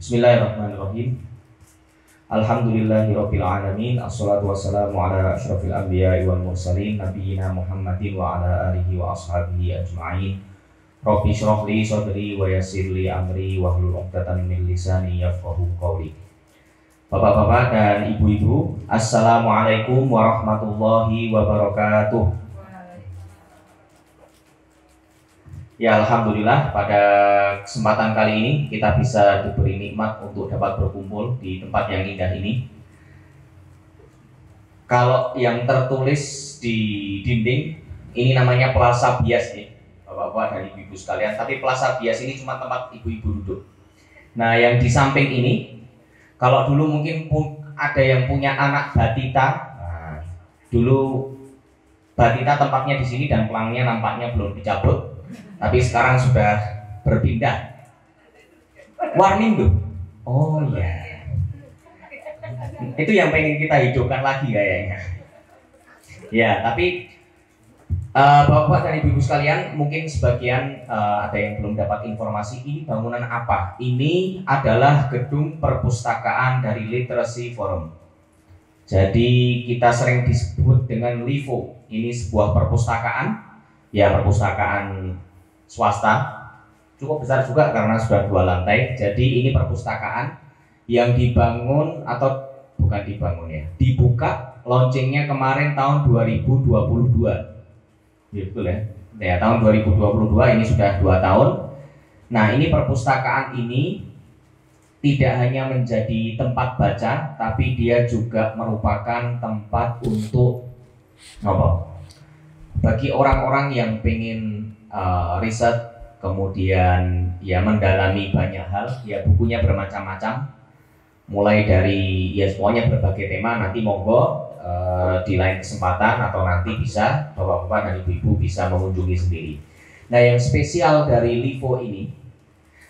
Bismillahirrahmanirrahim. Alhamdulillahirabbil alamin. Assalatu wassalamu ala asyrafil anbiya'i wal mursalin nabiyina Muhammadin wa ala alihi wa ashabihi ajma'in. Rabbi shrah li sadri wa yassir li amri wahlul 'uqdatam min lisani yafqahu qawli. Bapak-bapak dan ibu-ibu, assalamualaikum warahmatullahi wabarakatuh. Ya, alhamdulillah pada kesempatan kali ini kita bisa diberi nikmat untuk dapat berkumpul di tempat yang indah ini. Kalau yang tertulis di dinding ini namanya Plaza Bias ya, Bapak-bapak dan ibu-ibu sekalian. Tapi Plaza Bias ini cuma tempat ibu-ibu duduk. Nah, yang di samping ini, kalau dulu mungkin ada yang punya anak batita, dulu batita tempatnya di sini dan pelangnya nampaknya belum dicabut. Tapi sekarang sudah berpindah. Warmindo. Oh ya. Itu yang pengen kita hidupkan lagi kayaknya. Ya, tapi Bapak dan Ibu sekalian, mungkin sebagian ada yang belum dapat informasi ini bangunan apa. Ini adalah gedung perpustakaan dari Literacy Forum. Jadi kita sering disebut dengan LIFO. Ini sebuah perpustakaan. Ya, perpustakaan swasta, cukup besar juga karena sudah 2 lantai. Jadi ini perpustakaan yang dibangun atau bukan dibangun ya, dibuka launchingnya kemarin tahun 2022. Betul ya? Ya, tahun 2022 ini sudah 2 tahun. Nah, ini perpustakaan ini tidak hanya menjadi tempat baca, tapi dia juga merupakan tempat untuk apa? Bagi orang-orang yang pengen riset, kemudian ya mendalami banyak hal, ya bukunya bermacam-macam, mulai dari ya semuanya berbagai tema. Nanti monggo di lain kesempatan atau nanti bisa bapak-bapak dan ibu-ibu bisa mengunjungi sendiri. Nah, yang spesial dari LIFO ini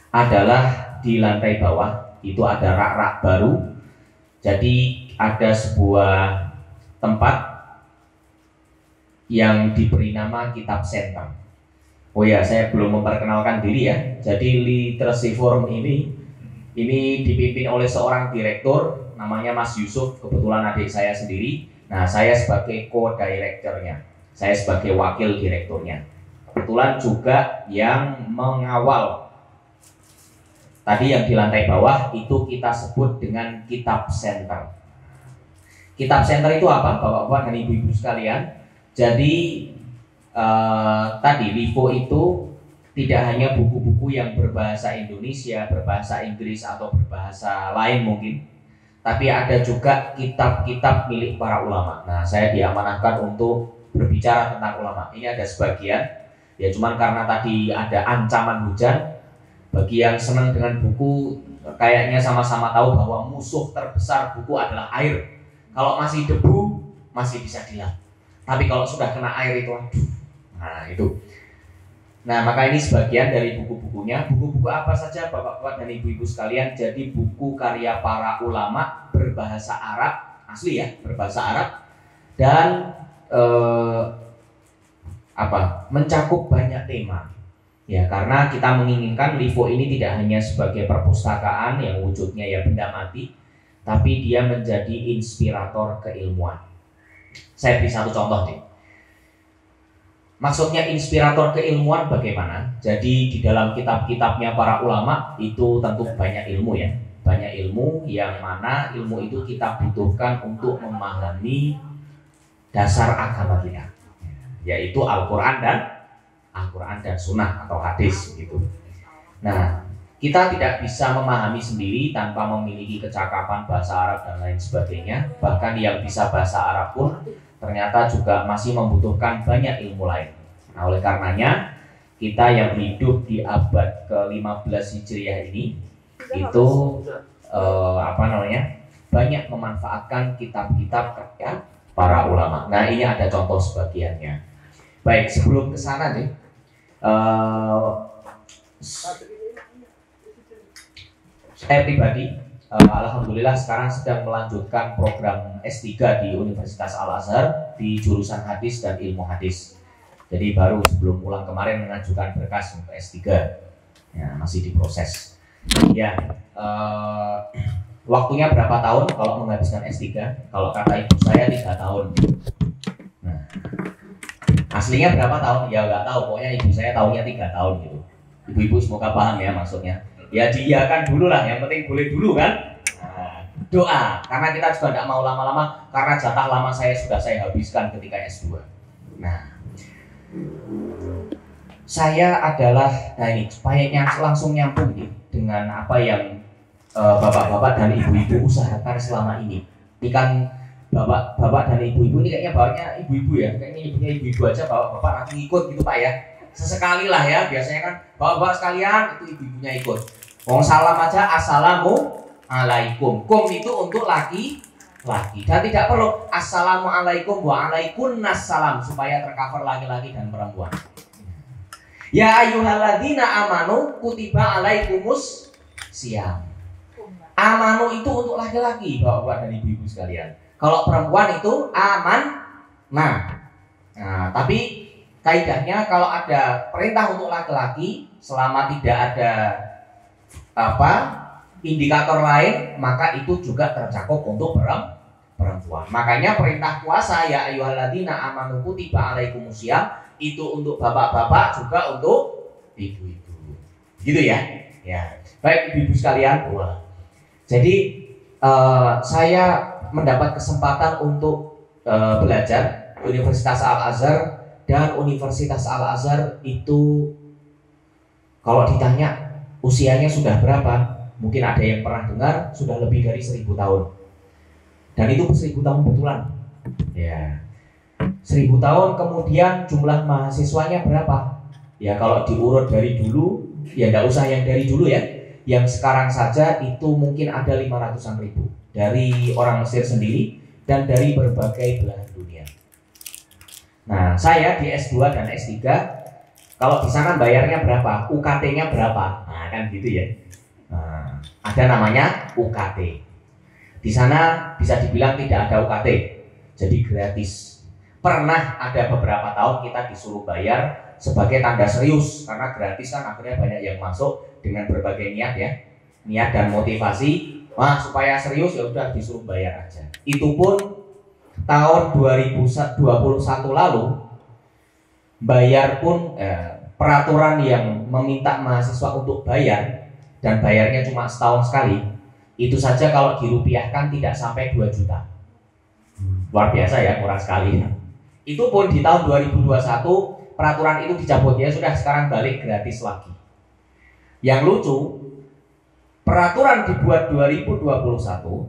adalah di lantai bawah itu ada rak-rak baru. Jadi ada sebuah tempat yang diberi nama Kitab Center. Oh ya, saya belum memperkenalkan diri ya. Jadi Literacy Forum ini dipimpin oleh seorang direktur namanya Mas Yusuf, kebetulan adik saya sendiri. Nah, saya sebagai co-directornya, saya sebagai wakil direkturnya. Kebetulan juga yang mengawal tadi yang di lantai bawah itu kita sebut dengan Kitab Center. Kitab Center itu apa, Bapak-bapak dan Ibu-ibu sekalian? Jadi tadi LIFO itu tidak hanya buku-buku yang berbahasa Indonesia, berbahasa Inggris atau berbahasa lain mungkin, tapi ada juga kitab-kitab milik para ulama. Nah, saya diamanahkan untuk berbicara tentang ulama. Ini ada sebagian, ya cuman karena tadi ada ancaman hujan. Bagi yang senang dengan buku, kayaknya sama-sama tahu bahwa musuh terbesar buku adalah air. Kalau masih debu, masih bisa dilap. Tapi kalau sudah kena air itu, aduh. Nah, itu. Nah, maka ini sebagian dari buku-bukunya. Buku-buku apa saja Bapak-bapak dan Ibu-ibu sekalian? Jadi buku karya para ulama berbahasa Arab, asli ya, berbahasa Arab, dan mencakup banyak tema. Ya, karena kita menginginkan LIFO ini tidak hanya sebagai perpustakaan yang wujudnya ya benda mati, tapi dia menjadi inspirator keilmuan. Saya beri satu contoh deh. Maksudnya inspirator keilmuan bagaimana? Jadi di dalam kitab-kitabnya para ulama itu tentu banyak ilmu ya. Banyak ilmu yang mana ilmu itu kita butuhkan untuk memahami dasar agama kita, yaitu Al-Quran dan Sunnah atau hadis gitu. Nah, kita tidak bisa memahami sendiri tanpa memiliki kecakapan bahasa Arab dan lain sebagainya. Bahkan yang bisa bahasa Arab pun ternyata juga masih membutuhkan banyak ilmu lain. Nah, oleh karenanya kita yang hidup di abad ke-15 Hijriah ini itu banyak memanfaatkan kitab-kitab karya para ulama. Nah, ini ada contoh sebagiannya. Baik, sebelum ke sana nih, saya pribadi alhamdulillah sekarang sedang melanjutkan program S3 di Universitas Al-Azhar di jurusan hadis dan ilmu hadis. Jadi baru sebelum pulang kemarin mengajukan berkas untuk S3. Ya, masih diproses. Ya, eh, waktunya berapa tahun kalau menghabiskan S3? Kalau kata ibu saya 3 tahun. Nah, aslinya berapa tahun? Ya nggak tahu, pokoknya ibu saya tahunya 3 tahun gitu. Ibu-ibu semoga paham ya maksudnya. Ya diiyakan dulu lah, yang penting boleh dulu kan. Nah, doa, karena kita juga tidak mau lama-lama, karena jatah lama saya sudah saya habiskan ketika S2. Nah, saya adalah, nah ini supaya langsung nyambung nih dengan apa yang bapak-bapak dan ibu-ibu usahakan selama ini. Ini kan bapak dan ibu-ibu ini kayaknya bawanya ibu-ibu ya, kayaknya ibunya ibu-ibu aja, bapak-bapak nanti ikut gitu Pak ya. Sesekali lah ya, biasanya kan bapak-bapak sekalian itu ibu-ibunya ikut. Wong salam aja assalamualaikum. Kum itu untuk laki-laki dan tidak perlu assalamualaikum wa alaikumussalam supaya tercover laki-laki dan perempuan. Ya ayyuhalladzina amanu kutiba alaikumus siyam. Amanu itu untuk laki-laki, bapak-bapak dan ibu-ibu sekalian. Kalau perempuan itu aman. Nah, tapi kaidahnya kalau ada perintah untuk laki-laki, selama tidak ada indikator lain, maka itu juga tercakup untuk perempuan. Makanya perintah puasa ya ayyuhalladzina amanu kutiba alaikumusiyam itu untuk bapak-bapak juga untuk ibu-ibu. Gitu ya. Ya. Baik ibu-ibu sekalian. Jadi saya mendapat kesempatan untuk belajar Universitas Al-Azhar, dan Universitas Al-Azhar itu kalau ditanya usianya sudah berapa, mungkin ada yang pernah dengar sudah lebih dari 1000 tahun. Dan itu 1000 tahun betulan. Ya. 1000 tahun kemudian jumlah mahasiswanya berapa? Ya kalau diurut dari dulu, ya enggak usah yang dari dulu ya. Yang sekarang saja itu mungkin ada 500-an ribu dari orang Mesir sendiri dan dari berbagai belahan dunia. Nah, saya di S2 dan S3 kalau di sana bayarnya berapa? UKT-nya berapa? Nah, kan gitu ya. Nah, ada namanya UKT. Di sana bisa dibilang tidak ada UKT. Jadi gratis. Pernah ada beberapa tahun kita disuruh bayar sebagai tanda serius, karena gratis kan akhirnya banyak yang masuk dengan berbagai niat ya, niat dan motivasi. Wah, supaya serius ya udah disuruh bayar aja. Itu pun tahun 2021 lalu bayar pun peraturan yang meminta mahasiswa untuk bayar dan bayarnya cuma setahun sekali, itu saja kalau dirupiahkan tidak sampai 2 juta. Luar biasa ya, murah sekali. Itu pun di tahun 2021 peraturan itu dicabut, ya sudah sekarang balik gratis lagi. Yang lucu, peraturan dibuat 2021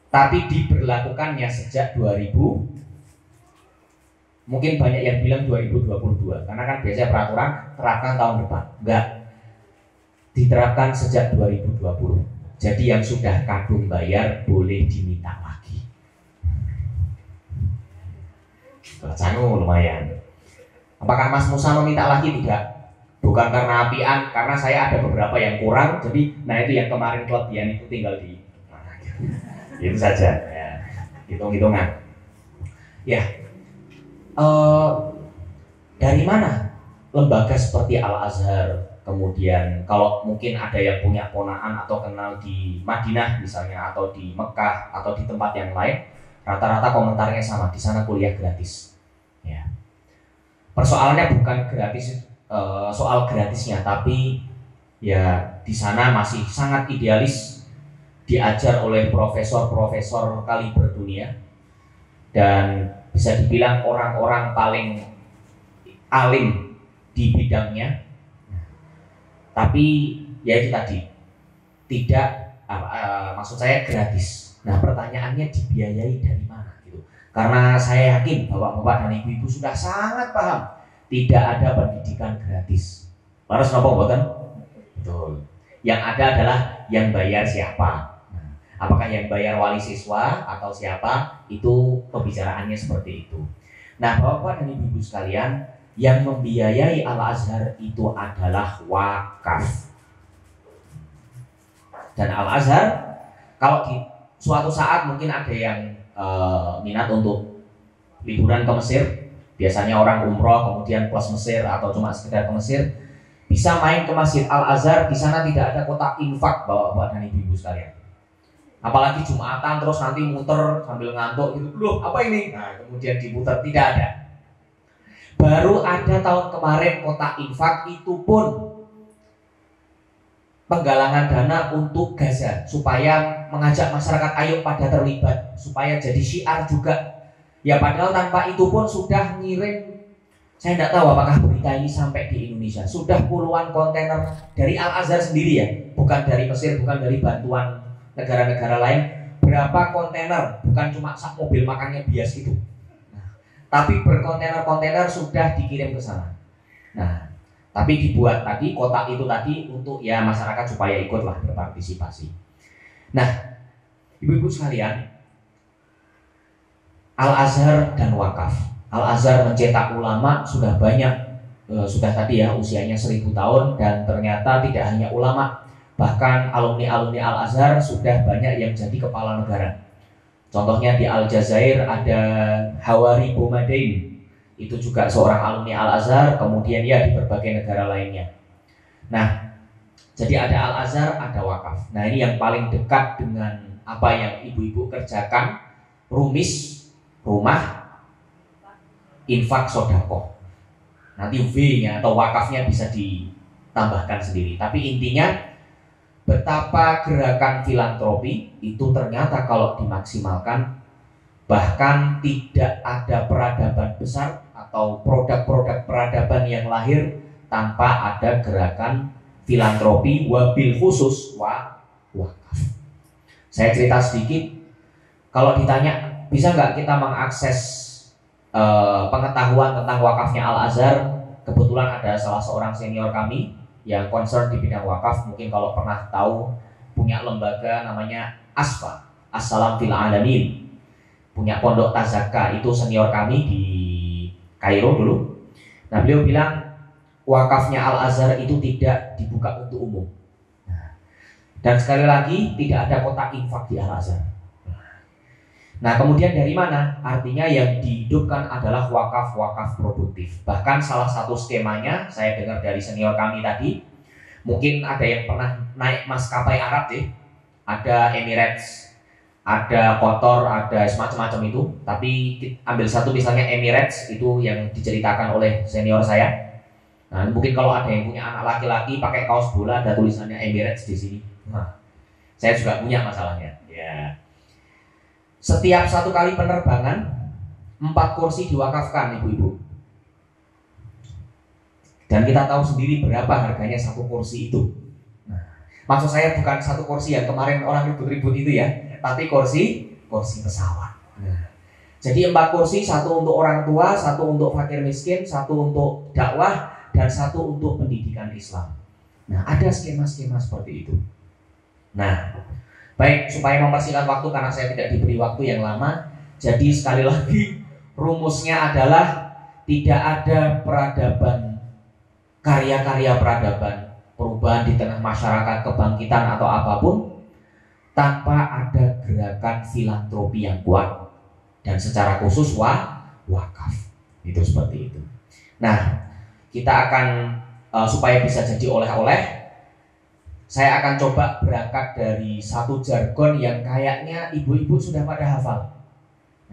tapi diberlakukannya sejak 2000, mungkin banyak yang bilang 2022 karena kan biasanya peraturan terapkan tahun depan. Enggak, diterapkan sejak 2020. Jadi yang sudah kadung bayar boleh diminta lagi. Bacanu lumayan. Apakah Mas Musa meminta lagi? Tidak. Bukan karena apian, karena saya ada beberapa yang kurang. Jadi, nah itu yang kemarin kelebihan itu tinggal di itu saja. Ya, hitung-hitungan. Ya, dari mana lembaga seperti Al-Azhar? Kemudian kalau mungkin ada yang punya ponaan atau kenal di Madinah misalnya, atau di Mekah atau di tempat yang lain, rata-rata komentarnya sama, di sana kuliah gratis. Ya. Persoalannya bukan gratis, soal gratisnya, tapi ya di sana masih sangat idealis, diajar oleh profesor-profesor kaliber dunia, dan bisa dibilang orang-orang paling alim di bidangnya. Tapi ya itu tadi, tidak maksud saya gratis. Nah pertanyaannya dibiayai dari mana gitu? Karena saya yakin bapak-bapak dan ibu-ibu sudah sangat paham tidak ada pendidikan gratis. Harus nopo mboten? Betul. Yang ada adalah yang bayar siapa. Nah, apakah yang bayar wali siswa atau siapa? Itu pembicaraannya seperti itu. Nah bapak-bapak dan ibu-ibu sekalian, yang membiayai Al-Azhar itu adalah wakaf. Dan Al-Azhar kalau di suatu saat mungkin ada yang minat untuk liburan ke Mesir, biasanya orang umroh kemudian plus Mesir atau cuma sekedar ke Mesir, bisa main ke Masjid Al-Azhar, di sana tidak ada kotak infak bapak-bapak dan ibu-ibu sekalian. Apalagi Jumatan terus nanti muter sambil ngantuk gitu. Loh, apa ini? Nah, kemudian diputar, tidak ada. Baru ada tahun kemarin kotak infak, itu pun penggalangan dana untuk Gaza supaya mengajak masyarakat ayo pada terlibat supaya jadi syiar juga. Ya padahal tanpa itu pun sudah ngirim, saya tidak tahu apakah berita ini sampai di Indonesia. Sudah puluhan kontainer dari Al-Azhar sendiri ya, bukan dari Mesir, bukan dari bantuan negara-negara lain. Berapa kontainer, bukan cuma sak mobil makannya bias itu. Nah, tapi berkontainer-kontainer sudah dikirim ke sana. Nah, tapi dibuat tadi kotak itu tadi untuk ya masyarakat supaya ikutlah berpartisipasi. Nah, ibu-ibu sekalian, Al-Azhar dan wakaf. Al-Azhar mencetak ulama sudah banyak, sudah tadi ya usianya 1000 tahun, dan ternyata tidak hanya ulama, bahkan alumni-alumni Al-Azhar sudah banyak yang jadi kepala negara. Contohnya di Aljazair ada Hawari Boumediene, itu juga seorang alumni Al-Azhar, kemudian ya di berbagai negara lainnya. Nah, jadi ada Al-Azhar, ada wakaf. Nah, ini yang paling dekat dengan apa yang ibu-ibu kerjakan, rumis rumah infak sodakoh. Nanti V-nya atau wakafnya bisa ditambahkan sendiri. Tapi intinya betapa gerakan filantropi itu ternyata kalau dimaksimalkan, bahkan tidak ada peradaban besar atau produk-produk peradaban yang lahir tanpa ada gerakan filantropi, wabil khusus wakaf. Saya cerita sedikit. Kalau ditanya bisa nggak kita mengakses pengetahuan tentang wakafnya Al-Azhar, kebetulan ada salah seorang senior kami yang concern di bidang wakaf, mungkin kalau pernah tahu, punya lembaga namanya ASFA, As-Salam Fil Alamin, punya pondok Tazaka, itu senior kami di Kairo dulu. Nah, beliau bilang wakafnya Al-Azhar itu tidak dibuka untuk umum. Dan sekali lagi tidak ada kotak infak di Al-Azhar. Nah, kemudian dari mana? Artinya yang dihidupkan adalah wakaf-wakaf produktif. Bahkan salah satu skemanya saya dengar dari senior kami tadi, mungkin ada yang pernah naik maskapai Arab deh, ada Emirates, ada Qatar, ada semacam-macam itu. Tapi ambil satu misalnya Emirates, itu yang diceritakan oleh senior saya. Nah, mungkin kalau ada yang punya anak laki-laki pakai kaos bola ada tulisannya Emirates di sini. Nah, saya juga punya masalahnya. Ya. Setiap satu kali penerbangan 4 kursi diwakafkan, ibu-ibu. Dan kita tahu sendiri berapa harganya satu kursi itu. Nah, maksud saya bukan satu kursi yang kemarin orang ribut-ribut itu ya, tapi kursi pesawat. Nah, jadi 4 kursi, satu untuk orang tua, satu untuk fakir miskin, satu untuk dakwah, dan satu untuk pendidikan Islam. Nah, ada skema-skema seperti itu. Nah, baik, supaya mempersingkat waktu karena saya tidak diberi waktu yang lama, jadi sekali lagi rumusnya adalah tidak ada peradaban, karya-karya peradaban, perubahan di tengah masyarakat, kebangkitan atau apapun tanpa ada gerakan filantropi yang kuat, dan secara khusus wakaf. Itu seperti itu. Nah, kita akan supaya bisa jadi oleh-oleh, saya akan coba berangkat dari satu jargon yang kayaknya ibu-ibu sudah pada hafal.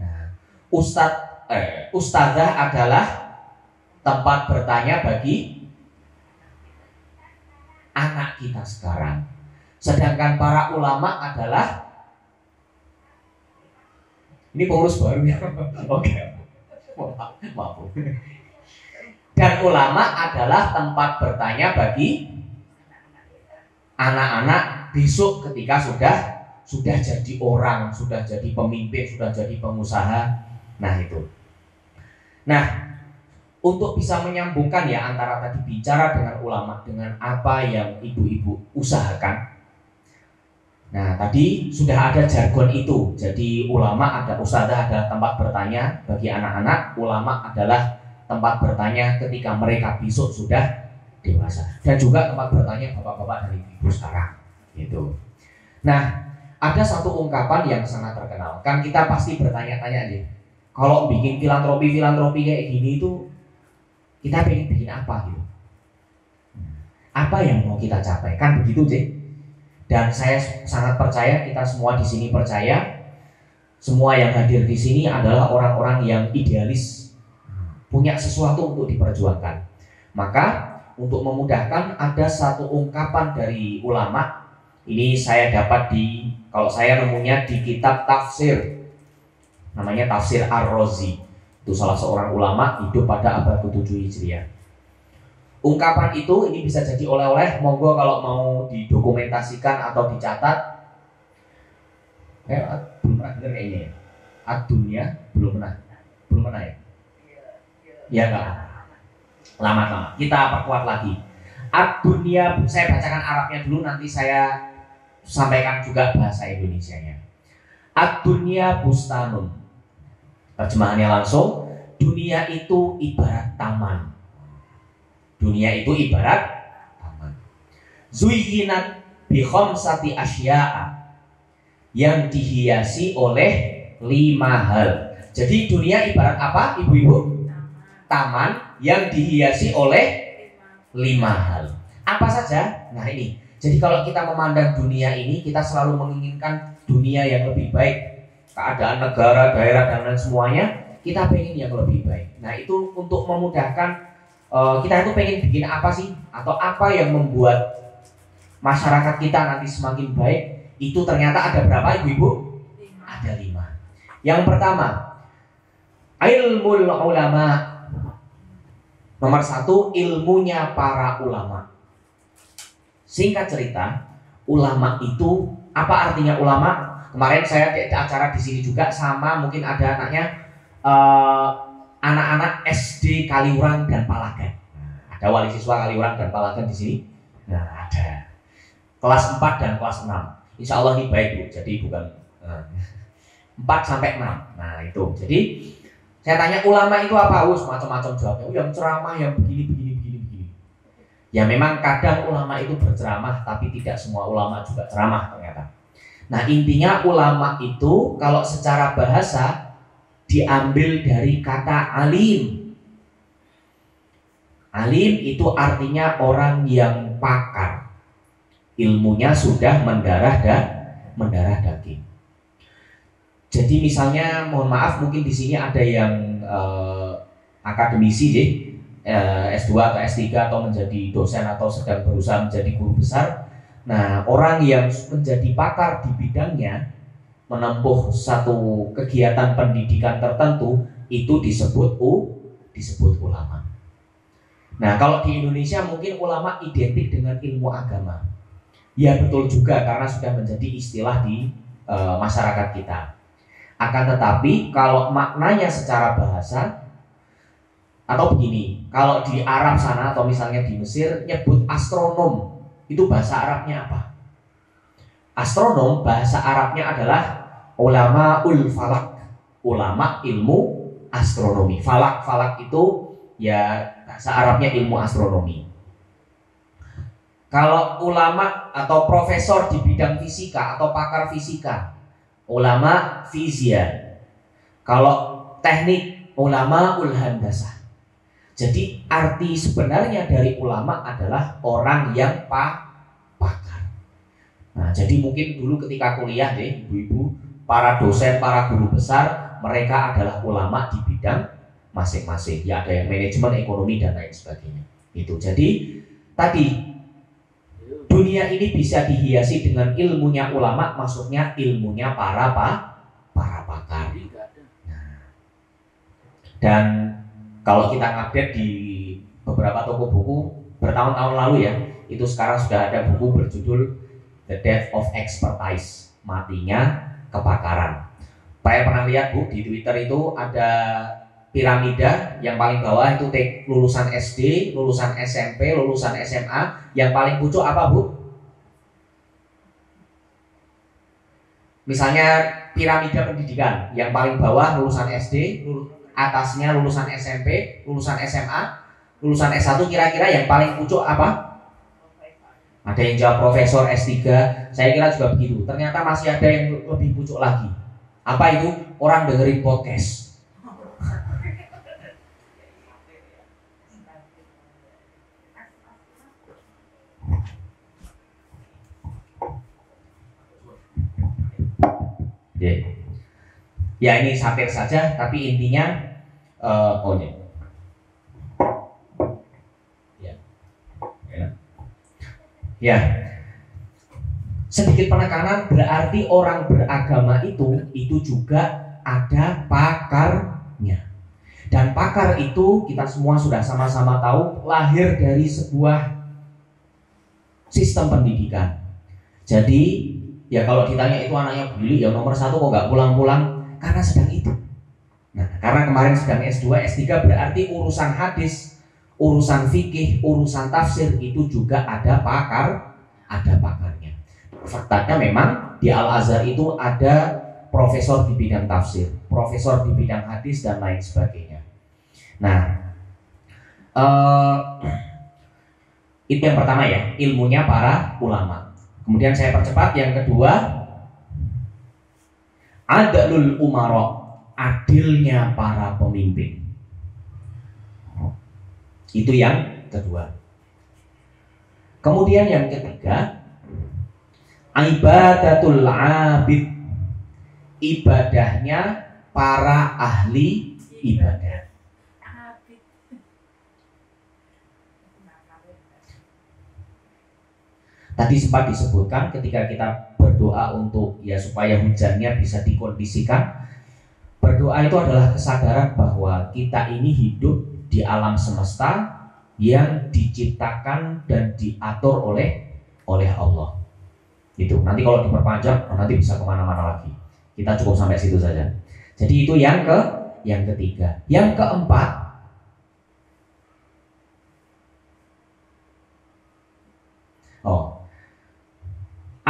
Nah, ustadzah adalah tempat bertanya bagi anak kita sekarang. Sedangkan para ulama adalah, ini pengurus baru ya. Oke. Maaf. Dan ulama adalah tempat bertanya bagi anak-anak besok ketika sudah jadi orang, sudah jadi pemimpin, sudah jadi pengusaha. Nah, itu. Nah, untuk bisa menyambungkan ya antara tadi bicara dengan ulama dengan apa yang ibu-ibu usahakan. Nah, tadi sudah ada jargon itu. Jadi ulama ada, ustadzah adalah tempat bertanya bagi anak-anak, ulama adalah tempat bertanya ketika mereka besok sudah dewasa, dan juga tempat bertanya bapak-bapak dan ibu sekarang gitu. Nah, ada satu ungkapan yang sangat terkenal, kan kita pasti bertanya-tanya nih, kalau bikin filantropi kayak gini itu kita pengen bikin apa gitu. apa yang mau kita capai, kan begitu sih. Dan saya sangat percaya, kita semua di sini percaya, semua yang hadir di sini adalah orang-orang yang idealis, punya sesuatu untuk diperjuangkan. Maka untuk memudahkan, ada satu ungkapan dari ulama. Ini saya dapat kalau saya nemunya di kitab tafsir, namanya Tafsir Ar-Razi. Itu salah seorang ulama hidup pada abad ke-7 Hijriah. Ungkapan itu ini bisa jadi oleh-oleh, monggo kalau mau didokumentasikan atau dicatat. Belum pernah dengar kayaknya ya. Ad-dunya belum pernah ya. Ya enggak. Lama-lama. Kita perkuat lagi. Ad-dunya, saya bacakan Arabnya dulu, nanti saya sampaikan juga bahasa Indonesianya. Ad-dunya bustanun. Terjemahannya langsung, dunia itu ibarat taman. Dunia itu ibarat taman. Zuyyinat bi khamsati asya'a, yang dihiasi oleh 5 hal. Jadi dunia ibarat apa, ibu-ibu? Taman yang dihiasi oleh 5 hal. Apa saja? Nah ini. Jadi kalau kita memandang dunia ini, kita selalu menginginkan dunia yang lebih baik. Keadaan negara, daerah, dan lain semuanya, kita pengen yang lebih baik. Nah itu untuk memudahkan, kita itu pengen bikin apa sih? Atau apa yang membuat masyarakat kita nanti semakin baik? Itu ternyata ada berapa, ibu-ibu? Ada 5. Yang pertama, ilmul ulama. Nomor 1, ilmunya para ulama. Singkat cerita, ulama itu, apa artinya ulama? Kemarin saya di acara di sini juga sama, mungkin ada anaknya, anak-anak SD Kaliurang dan Palagan. Ada wali siswa Kaliurang dan Palagan di sini. Nah ada. Kelas 4 dan kelas 6. Insya Allah ini baik Bu. Jadi bukan 4 sampai 6. Nah itu. Jadi saya tanya ulama itu apa? Macam-macam jawabnya. Yang ceramah, yang begini. Ya memang kadang ulama itu berceramah, tapi tidak semua ulama juga ceramah ternyata. Nah intinya ulama itu kalau secara bahasa diambil dari kata alim. Alim itu artinya orang yang pakar, ilmunya sudah mendarah daging. Jadi misalnya, mohon maaf mungkin di sini ada yang akademisi deh, S2 atau S3 atau menjadi dosen atau sedang berusaha menjadi guru besar. Nah, orang yang menjadi pakar di bidangnya, menempuh satu kegiatan pendidikan tertentu, itu disebut ulama. Nah, kalau di Indonesia mungkin ulama identik dengan ilmu agama. Ya betul juga, karena sudah menjadi istilah di masyarakat kita. Akan tetapi kalau maknanya secara bahasa, atau begini, kalau di Arab sana atau misalnya di Mesir nyebut astronom, itu bahasa Arabnya apa? Astronom bahasa Arabnya adalah ulama ul falak, ulama ilmu astronomi. Falak itu ya bahasa Arabnya ilmu astronomi. Kalau ulama atau profesor di bidang fisika atau pakar fisika, ulama fisika. Kalau teknik, ulama ul handasah. Jadi arti sebenarnya dari ulama adalah orang yang pakar. Nah, jadi mungkin dulu ketika kuliah deh, ibu-ibu, para dosen, para guru besar, mereka adalah ulama di bidang masing-masing. Ya ada yang manajemen, ekonomi dan lain sebagainya. Itu. Jadi tadi dunia ini bisa dihiasi dengan ilmunya ulama, maksudnya ilmunya para pakar. Nah, dan kalau kita ngupdate di beberapa toko buku bertahun-tahun lalu ya, itu sekarang sudah ada buku berjudul The Death of Expertise, matinya kepakaran. Saya pernah lihat Bu di Twitter itu ada piramida, yang paling bawah itu lulusan SD, lulusan SMP, lulusan SMA, yang paling pucuk apa Bu? Misalnya piramida pendidikan, yang paling bawah lulusan SD, atasnya lulusan SMP, lulusan SMA, lulusan S1, kira-kira yang paling pucuk apa? Ada yang jawab profesor S3, saya kira juga begitu. Ternyata masih ada yang lebih pucuk lagi. Apa itu? Orang dengerin podcast. Ya ini satir saja, tapi intinya ya sedikit penekanan berarti orang beragama itu juga ada pakarnya. Dan pakar itu kita semua sudah sama-sama tahu lahir dari sebuah sistem pendidikan. Jadi ya kalau ditanya itu anaknya Billy ya nomor 1 kok nggak pulang-pulang, karena sedang itu. Nah karena kemarin sedang S2, S3 berarti urusan hadis, urusan fikih, urusan tafsir itu juga ada pakarnya. Faktanya memang di Al-Azhar itu ada profesor di bidang tafsir, profesor di bidang hadis dan lain sebagainya. Nah, itu yang pertama ya, ilmunya para ulama. Kemudian saya percepat, yang kedua, adlul umara, adilnya para pemimpin. Itu yang kedua. Kemudian yang ketiga, ibadatul abid, ibadahnya para ahli ibadah. Tadi sempat disebutkan ketika kita berdoa untuk ya supaya hujannya bisa dikondisikan. Berdoa itu adalah kesadaran bahwa kita ini hidup di alam semesta yang diciptakan dan diatur oleh Allah. Itu nanti kalau diperpanjang nanti bisa kemana-mana lagi. Kita cukup sampai situ saja. Jadi itu yang ketiga. Yang keempat,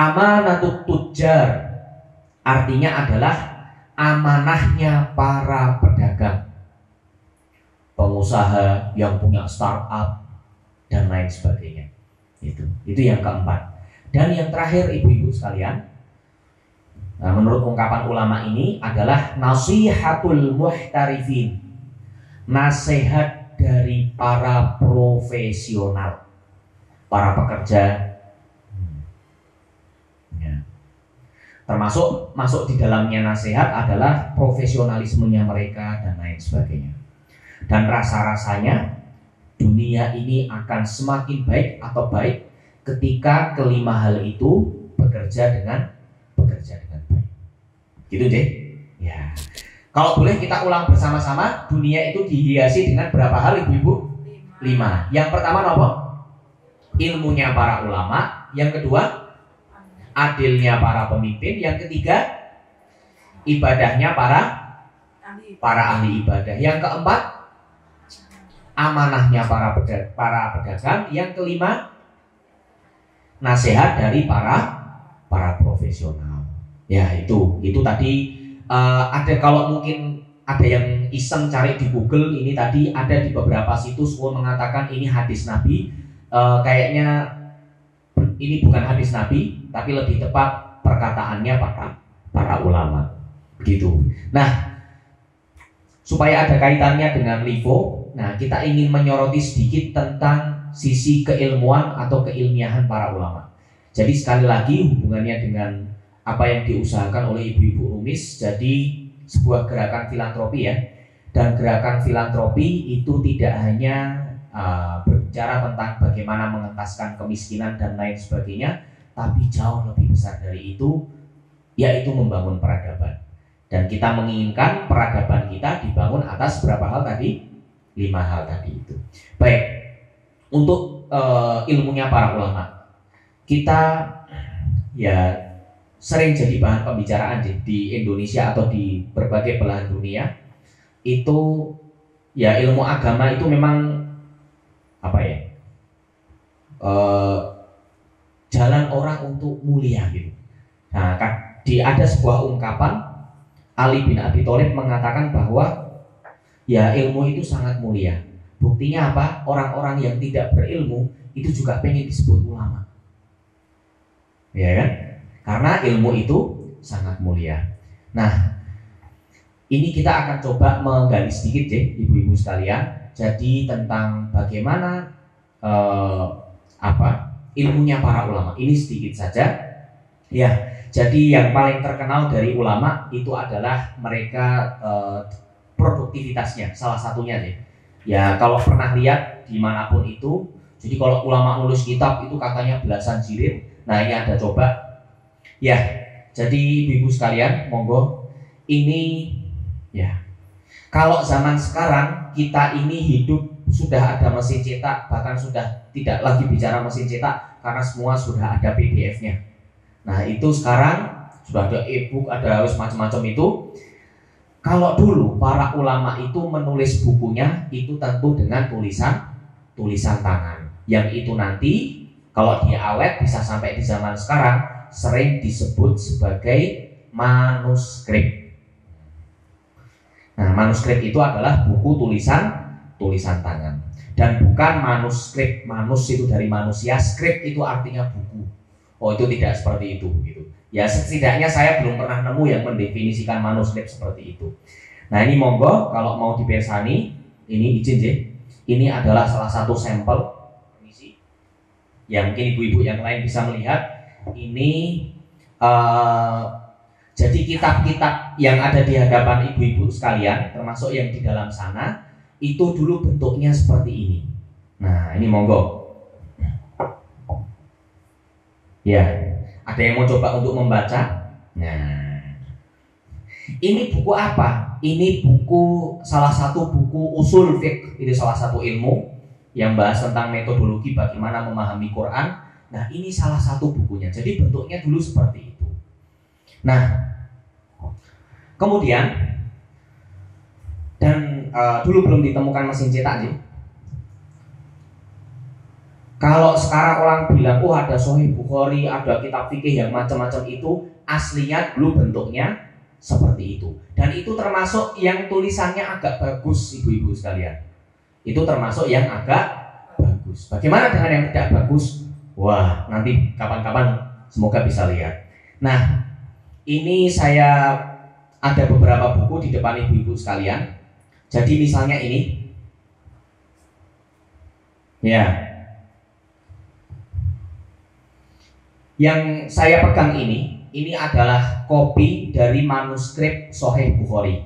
amanatut tujar, artinya adalah amanahnya para pedagang, pengusaha yang punya startup dan lain sebagainya. Itu yang keempat. Dan yang terakhir ibu-ibu sekalian, nah, menurut ungkapan ulama ini adalah nasihatul muhtarifin, nasihat dari para profesional, para pekerja. Termasuk masuk di dalamnya nasihat adalah profesionalismenya mereka dan lain sebagainya. Dan rasa-rasanya dunia ini akan semakin baik atau baik ketika kelima hal itu bekerja dengan baik. Gitu deh. Ya. Kalau boleh kita ulang bersama-sama, dunia itu dihiasi dengan berapa hal ibu-ibu? 5. Yang pertama apa? Ilmunya para ulama. Yang kedua, adilnya para pemimpin. Yang ketiga, ibadahnya para ahli ibadah. Yang keempat, amanahnya para pedagang. Yang kelima, nasihat dari para profesional. Ya itu tadi ada, kalau mungkin ada yang iseng cari di Google, ini tadi ada di beberapa situs mengatakan ini hadis Nabi. Kayaknya ini bukan hadis Nabi, tapi lebih tepat perkataannya para ulama. Begitu. Nah, supaya ada kaitannya dengan LIVO, nah kita ingin menyoroti sedikit tentang sisi keilmuan atau keilmiahan para ulama. Jadi sekali lagi hubungannya dengan apa yang diusahakan oleh ibu-ibu Rumis, jadi sebuah gerakan filantropi ya. Dan gerakan filantropi itu tidak hanya berbicara tentang bagaimana mengentaskan kemiskinan dan lain sebagainya, tapi jauh lebih besar dari itu, yaitu membangun peradaban. Dan kita menginginkan peradaban kita dibangun atas berapa hal tadi? 5 hal tadi itu. Baik, untuk ilmunya para ulama, kita ya sering jadi bahan pembicaraan di Indonesia atau di berbagai belahan dunia. Itu ya ilmu agama itu memang apa ya, jalan orang untuk mulia gitu. Nah, ada sebuah ungkapan Ali bin Abi Thalib mengatakan bahwa ya ilmu itu sangat mulia. Buktinya apa? Orang-orang yang tidak berilmu itu juga pengen disebut ulama, ya kan? Karena ilmu itu sangat mulia. Nah, ini kita akan coba menggali sedikit deh ibu-ibu sekalian. Jadi tentang bagaimana ilmunya para ulama ini sedikit saja. Ya, Jadi yang paling terkenal dari ulama itu adalah mereka produktivitasnya, salah satunya deh. Ya kalau pernah lihat dimanapun itu, jadi kalau ulama nulis kitab itu katanya belasan jilid. Nah ini ada coba, ya. Jadi ibu-ibu sekalian, monggo ini ya. Kalau zaman sekarang kita ini hidup sudah ada mesin cetak, bahkan sudah tidak lagi bicara mesin cetak karena semua sudah ada PDF-nya. Nah itu sekarang sudah ada e-book, ada harus macam-macam itu. Kalau dulu para ulama itu menulis bukunya itu tentu dengan tulisan tangan. Yang itu nanti kalau dia awet bisa sampai di zaman sekarang sering disebut sebagai manuskrip. Nah manuskrip itu adalah buku tulisan tangan. Dan bukan manuskrip, manus itu dari manusia, skrip itu artinya buku. Oh itu tidak seperti itu gitu. Ya setidaknya saya belum pernah nemu yang mendefinisikan manuskrip seperti itu. Nah ini monggo kalau mau dipersani, ini izin ya. Ini adalah salah satu sampel permisi. Ya mungkin ibu-ibu yang lain bisa melihat. Ini jadi kitab-kitab yang ada di hadapan ibu-ibu sekalian, termasuk yang di dalam sana, itu dulu bentuknya seperti ini. Nah ini monggo. Ya, ada yang mau coba untuk membaca? Nah, ini buku apa? Ini buku, salah satu buku usul fiqh, itu salah satu ilmu yang bahas tentang metodologi bagaimana memahami Quran. Nah, ini salah satu bukunya. Jadi bentuknya dulu seperti itu. Nah, kemudian dan dulu belum ditemukan mesin cetak sih. Kalau sekarang orang bilang, oh ada Sahih Bukhari, ada kitab fikih yang macam-macam itu, aslinya dulu bentuknya seperti itu. Dan itu termasuk yang tulisannya agak bagus, ibu-ibu sekalian. Itu termasuk yang agak bagus. Bagaimana dengan yang tidak bagus? Wah, nanti kapan-kapan semoga bisa lihat. Nah, ini saya ada beberapa buku di depan ibu-ibu sekalian. Jadi misalnya ini. Ya. Yang saya pegang ini adalah kopi dari manuskrip Sahih Bukhari.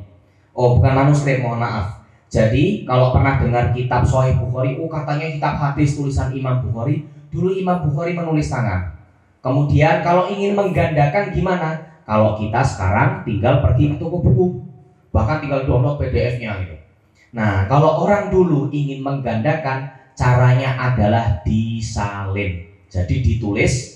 Oh, bukan manuskrip, mohon maaf. Jadi, kalau pernah dengar kitab Sahih Bukhari, oh katanya kitab hadis tulisan Imam Bukhari. Dulu Imam Bukhari menulis tangan. Kemudian kalau ingin menggandakan gimana? Kalau kita sekarang tinggal pergi ke toko buku, bahkan tinggal download PDF-nya gitu. Nah, kalau orang dulu ingin menggandakan, caranya adalah disalin. Jadi ditulis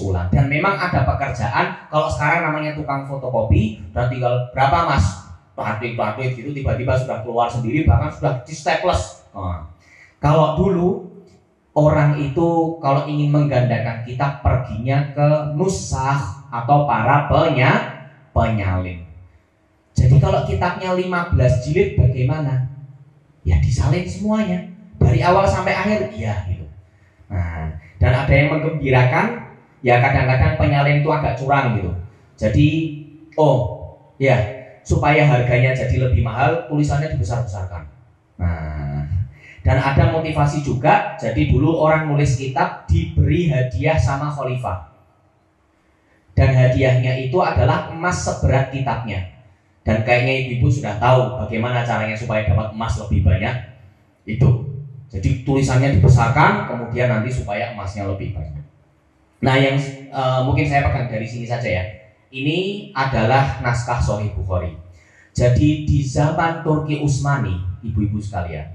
ulang. Dan memang ada pekerjaan, kalau sekarang namanya tukang fotokopi, dan tinggal berapa mas? Plastik gitu tiba-tiba sudah keluar sendiri, bahkan sudah di staples. Kalau dulu orang itu kalau ingin menggandakan kitab perginya ke nusakh atau para penyalin. Jadi kalau kitabnya 15 jilid bagaimana? Ya disalin semuanya dari awal sampai akhir, iya gitu. Nah, dan ada yang menggembirakan. Ya kadang-kadang penyalin itu agak curang gitu. Jadi, ya supaya harganya jadi lebih mahal, tulisannya dibesar-besarkan. Nah, dan ada motivasi juga. Jadi dulu orang nulis kitab diberi hadiah sama khalifah. Dan hadiahnya itu adalah emas seberat kitabnya. Dan kayaknya ibu-ibu sudah tahu bagaimana caranya supaya dapat emas lebih banyak. Itu. Jadi tulisannya dibesarkan, kemudian nanti supaya emasnya lebih banyak. Nah yang mungkin saya pegang dari sini saja ya. Ini adalah naskah Sahih Bukhari. Jadi di zaman Turki Utsmani, ibu-ibu sekalian,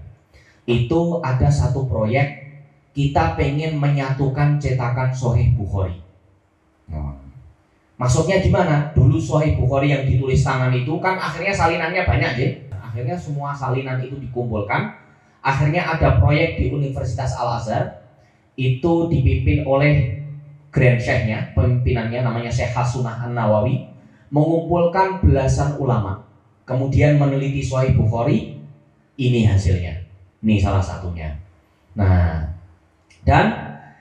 itu ada satu proyek, kita pengen menyatukan cetakan Sahih Bukhari. Maksudnya gimana? Dulu Sahih Bukhari yang ditulis tangan itu kan akhirnya salinannya banyak ya. Akhirnya semua salinan itu dikumpulkan. Akhirnya ada proyek di Universitas Al-Azhar. Itu dipimpin oleh Grand Syekhnya, pemimpinannya namanya Syekh Hasunah An-Nawawi, mengumpulkan belasan ulama, kemudian meneliti Sahih Bukhari. Ini hasilnya, ini salah satunya. Nah, dan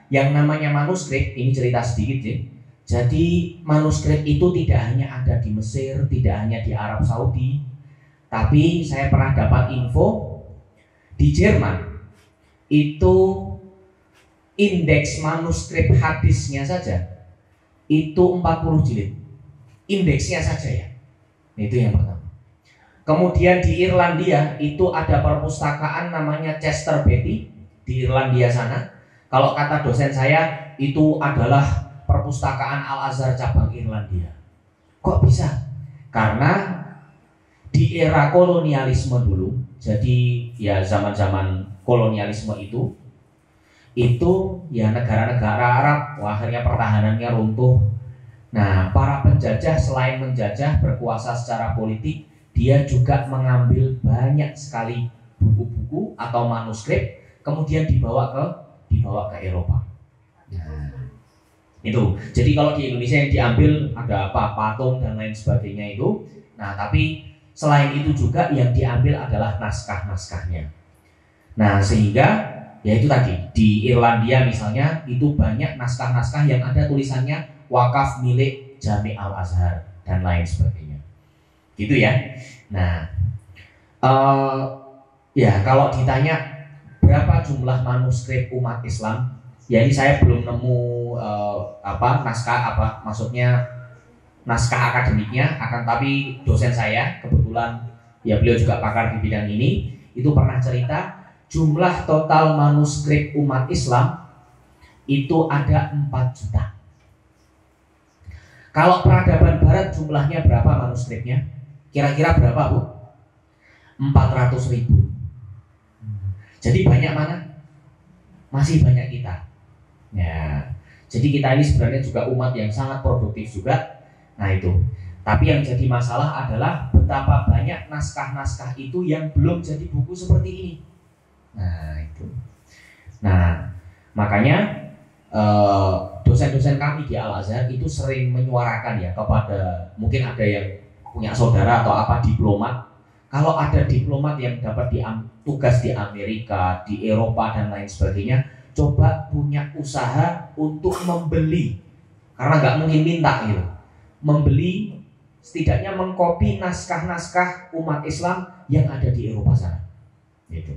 yang namanya manuskrip, ini cerita sedikit ya. Jadi manuskrip itu tidak hanya ada di Mesir, tidak hanya di Arab Saudi, tapi saya pernah dapat info di Jerman itu indeks manuskrip hadisnya saja itu 40 jilid. Indeksnya saja ya. Itu yang pertama. Kemudian di Irlandia itu ada perpustakaan namanya Chester Beatty di Irlandia sana. Kalau kata dosen saya itu adalah perpustakaan Al-Azhar cabang Irlandia. Kok bisa? Karena di era kolonialisme dulu, jadi ya zaman-zaman kolonialisme itu ya negara-negara Arab akhirnya pertahanannya runtuh. Nah, para penjajah selain menjajah berkuasa secara politik, dia juga mengambil banyak sekali buku-buku atau manuskrip, kemudian dibawa ke Eropa. Nah, itu. Jadi kalau di Indonesia yang diambil ada apa? Patung dan lain sebagainya itu. Nah, tapi selain itu juga yang diambil adalah naskah-naskahnya. Nah, sehingga ya itu tadi di Irlandia misalnya itu banyak naskah-naskah yang ada tulisannya wakaf milik Jami' Al-Azhar dan lain sebagainya. Gitu ya. Nah, ya kalau ditanya berapa jumlah manuskrip umat Islam, ya ini saya belum nemu maksudnya naskah akademiknya, akan tapi dosen saya kebetulan ya beliau juga pakar di bidang ini, itu pernah cerita jumlah total manuskrip umat Islam itu ada 4 juta. Kalau peradaban barat jumlahnya berapa manuskripnya? Kira-kira berapa, Bu? 400.000. Jadi banyak mana? Masih banyak kita. Ya, jadi kita ini sebenarnya juga umat yang sangat produktif juga. Nah itu. Tapi yang jadi masalah adalah betapa banyak naskah-naskah itu yang belum jadi buku seperti ini. Nah itu. Nah makanya dosen-dosen kami di Al-Azhar itu sering menyuarakan ya kepada, mungkin ada yang punya saudara atau apa diplomat, kalau ada diplomat yang dapat tugas di Amerika, di Eropa dan lain sebagainya, coba punya usaha untuk membeli, karena nggak mungkin minta gitu, membeli setidaknya mengkopi naskah-naskah umat Islam yang ada di Eropa sana. Gitu.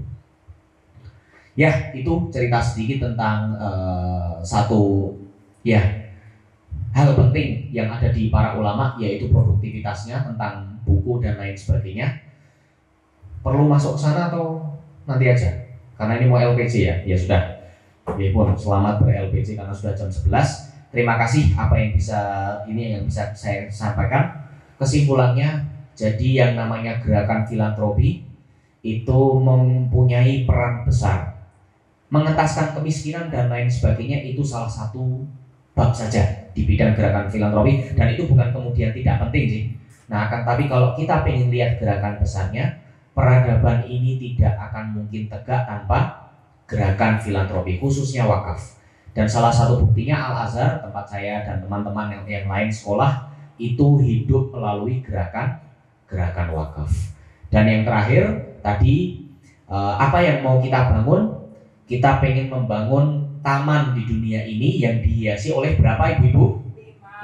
Ya, itu cerita sedikit tentang satu ya hal penting yang ada di para ulama, yaitu produktivitasnya, tentang buku dan lain sebagainya. Perlu masuk ke sana atau nanti aja? Karena ini mau LPG ya. Ya sudah. Ya pun selamat ber-LPG karena sudah jam 11. Terima kasih apa yang bisa saya sampaikan. Kesimpulannya, jadi yang namanya gerakan filantropi itu mempunyai peran besar. Mengentaskan kemiskinan dan lain sebagainya itu salah satu bab saja di bidang gerakan filantropi, dan itu bukan kemudian tidak penting sih. Nah, akan tapi kalau kita pengen lihat gerakan besarnya, peradaban ini tidak akan mungkin tegak tanpa gerakan filantropi, khususnya wakaf. Dan salah satu buktinya Al-Azhar, tempat saya dan teman-teman yang lain sekolah, itu hidup melalui gerakan wakaf. Dan yang terakhir tadi, apa yang mau kita bangun? Kita pengen membangun taman di dunia ini yang dihiasi oleh berapa ibu-ibu?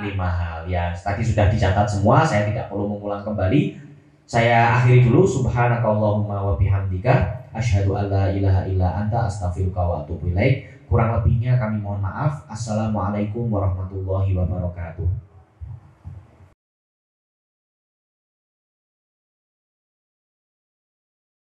5 hal ya. Tadi sudah dicatat semua, saya tidak perlu mengulang kembali. Saya akhiri dulu. Subhanakallahumma wa bihamdika asyhadu an la ilaha illa anta astaghfiruka wa atubu ilaik. Kurang lebihnya kami mohon maaf. Assalamualaikum warahmatullahi wabarakatuh.